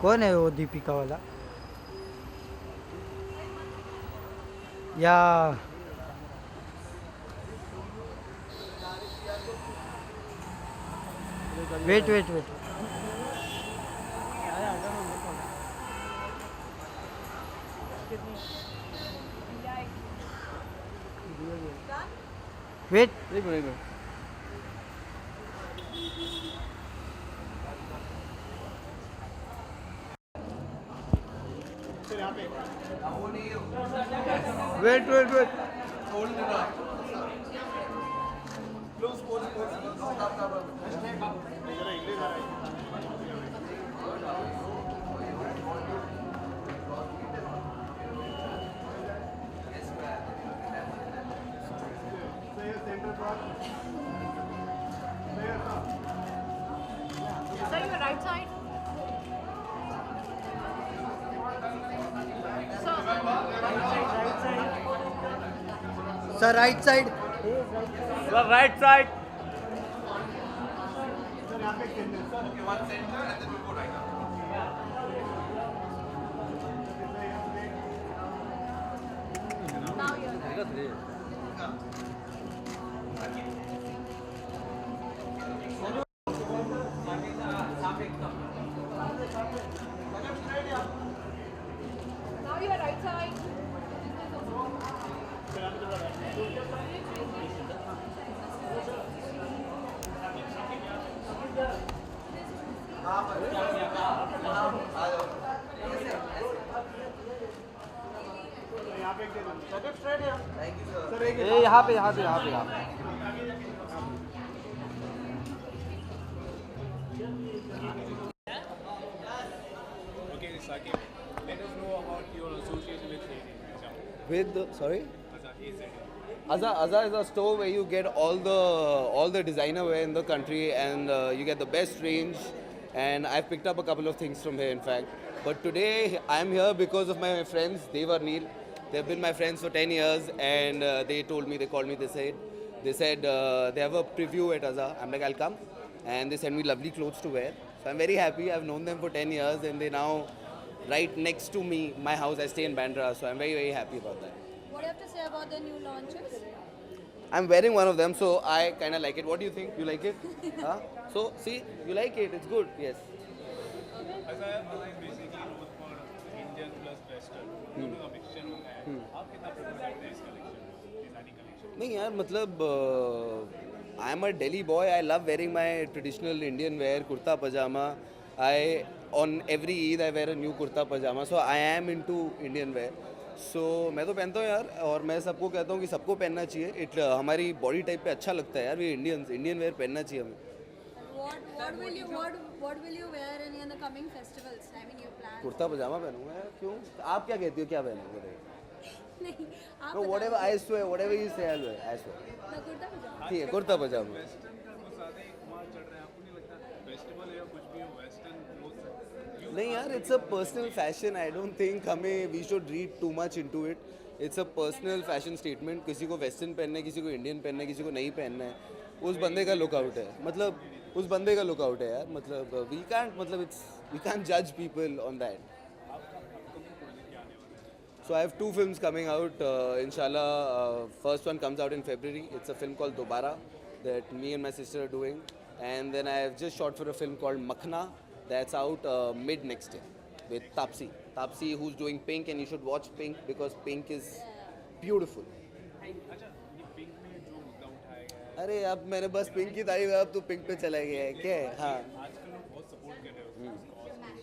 कौन है वो दीपिका वाला? या वेट वेट वेट वेट एक मिनट wait wait wait Sir, your right side. Sir right side sir right side Now you're. Now your right side. ये यहाँ पे यहाँ पे यहाँ पे यहाँ पे Okay, Saqib, let us know about your association with AZ. With sorry, AZ. Azza is a store where you get all the designer wear in the country, and you get the best range. And I've picked up a couple of things from here, in fact. But today I'm here because of my friends, Dev Arnil. They've been my friends for 10 years, and they called me, they said they have a preview at Azza. I'm like, I'll come, and they sent me lovely clothes to wear. So I'm very happy. I've known them for 10 years, and they now right next to me, my house. I stay in Bandra, so I'm very, very happy about that. What do you have to say about the new launches? I'm wearing one of them, so I kind of like it. What do you think? You like it? Huh? So, see, you like it. It's good. Yes. Azza is basically known for Indian plus Western. दोनों का mixture होता है. आप कितना prefer करते हैं इस collection, designing collection? नहीं यार मतलब I am a Delhi boy. I love wearing my traditional Indian wear, kurta pajama. On every Eid I wear a new kurta pajama. So I am into Indian wear. So मैं तो पहनता हूँ यार, और मैं सबको कहता हूँ कि सबको पहनना चाहिए. हमारी बॉडी टाइप पे अच्छा लगता है यार. ये इंडियन वेयर पहनना चाहिए हमें. What will you wear in the coming festivals? I mean, you plan. Kurta पजामा पहनूंगा यार. क्यों? आप क्या कहती हो क्या पहनूंगा? नहीं, आप No, whatever I swear, whatever you say, I'll wear. I swear. बताओ, कुर्ता पजामा. ठीक है, कुर्ता पजामा. Western का बहुत ज़्यादा ही कमाल चल रहा है. आपको नहीं लगता फेस्टिवल या कुछ भी हो Western clothes? नहीं यार, it's a personal fashion. I don't think हमें we should read too much into it. It's a personal fashion statement. किसी को वेस्टर्न पहनना है, किसी को इंडियन पहनना है, किसी को नहीं पहनना है. उस बंदे का लुकआउट है. मतलब उस बंदे का लुकआउट है यार. मतलब we can't judge people on that. So I have 2 films coming out. Inshallah, first one comes out in February. It's a film called Dobara that me and my sister are doing. And then I have just shot for a film called Makhna that's out mid next year with Tapsi. Tapsi, who's doing Pink, and you should watch Pink because Pink is beautiful. अच्छा, ये pink में जो मुद्दा उठाया गया है, अरे अब मैंने बस पिंक की तारीफ, अब तो पिंक पे चला गया है क्या है? हाँ. आजकल लोग बहुत सपोर्ट कर रहे हैं उस cause को.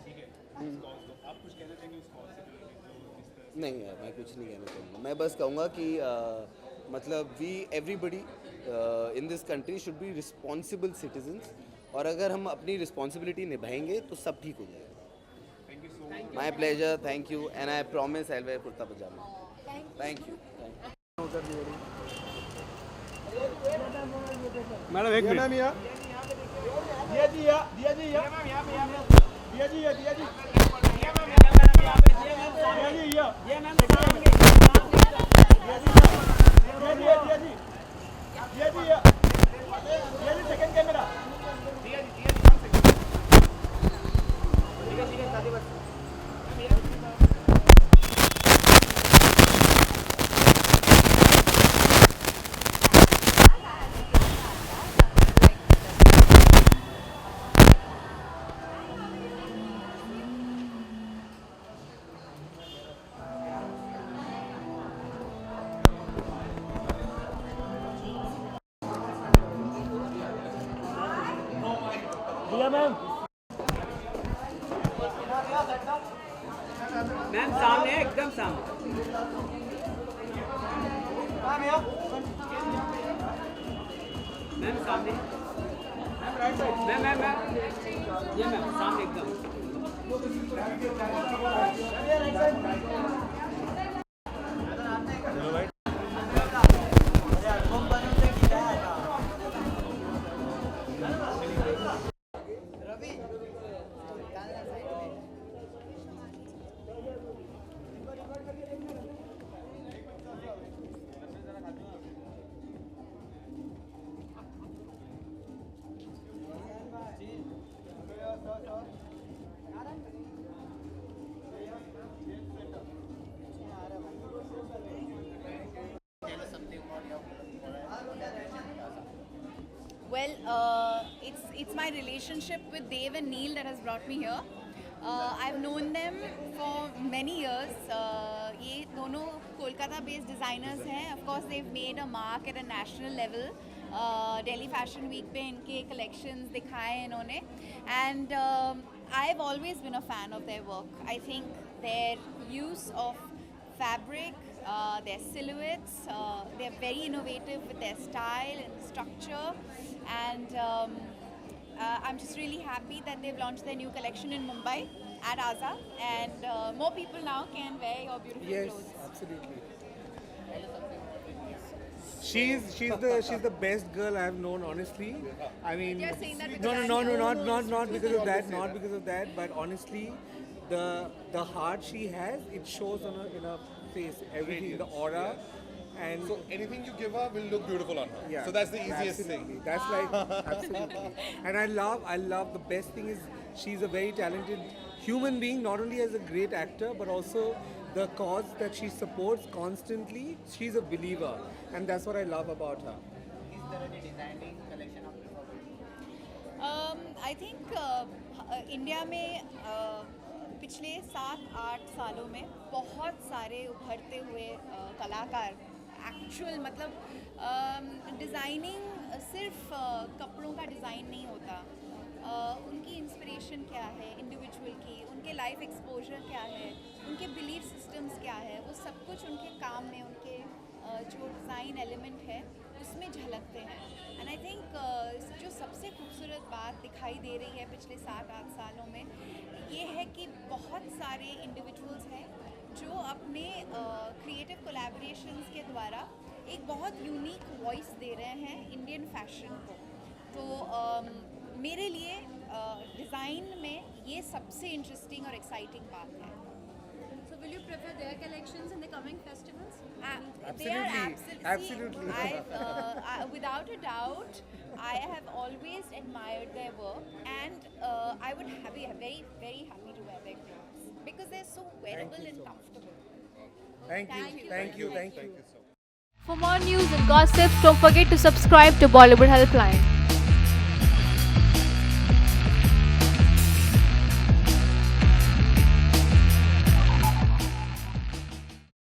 ठीक है, उस cause को. आप कुछ कहना चाहेंगे उस cause से रिलेटेड जो इस तरह नहीं यार, मैं कुछ नहीं कहना चाहूँगा. मैं बस कहूँगा कि मतलब everybody in this country should be responsible citizens, और अगर हम अपनी रिस्पॉन्सिबिलिटी निभाएंगे तो सब ठीक हो जाएगा. Thank you so much. My pleasure, thank you, and I promise I will wear kurta pajama. Thank you. Madam एक मिनट. दिया जी या दिया जी या दिया जी या दिया जी दिया जी या ये मैम दिया जी या सेकंड कैमरा दिया जी Yeah, ma'am. मैम सामने एकदम सामने मैम सामने मैम ये मैम सामने एकदम Well, it's my relationship with Dave and Neil that has brought me here. I've known them for many years. ये दोनों कोलकाता-based designers हैं. Of course, they've made a mark at a national level. Delhi Fashion Week पे इनके collections दिखाए इन्होंने. And I've always been a fan of their work. I think their use of fabric, their silhouettes, they're very innovative with their style and structure, and I'm just really happy that they've launched their new collection in Mumbai at Aza, and more people now can wear your beautiful clothes. Absolutely. She's the best girl I've known, honestly. I mean, You're saying that no, because not because of that, not because of that, but honestly, the heart she has, it shows in her face, everything, the aura, and So anything you give her will look beautiful on her. yeah, So that's the easiest absolutely. thing. That's like absolutely. And I love the best thing is she's a very talented human being, not only as a great actor, but also the cause that she supports constantly. She's a believer, and that's what I love about her. I think India में पिछले 7-8 सालों में बहुत सारे उभरते हुए कलाकार actual मतलब डिज़ाइनिंग सिर्फ कपड़ों का डिज़ाइन नहीं होता, उनकी इंस्पिरेशन क्या है इंडिविजुअल की, उनके लाइफ एक्सपोजर क्या है, उनके बिलीफ सिस्टम्स क्या है, वो सब कुछ उनके काम में उनके जो डिज़ाइन एलिमेंट है उसमें झलकते हैं. एंड आई थिंक जो सबसे खूबसूरत बात दिखाई दे रही है पिछले 7-8 सालों में ये है कि बहुत सारे इंडिविजुअल्स हैं जो अपने क्रिएटिव कोलैबोरेशंस के द्वारा एक बहुत यूनिक वॉइस दे रहे हैं इंडियन फैशन को. तो मेरे लिए डिज़ाइन में ये सबसे इंटरेस्टिंग और एक्साइटिंग बात है. So will you prefer their collections in the coming festivals? They are Absolutely. See, without a doubt, I have always admired their work, and I would be very, very happy to wear their clothes because they're so wearable and comfortable. Thank you. For more news and gossip, don't forget to subscribe to Bollywood Helpline.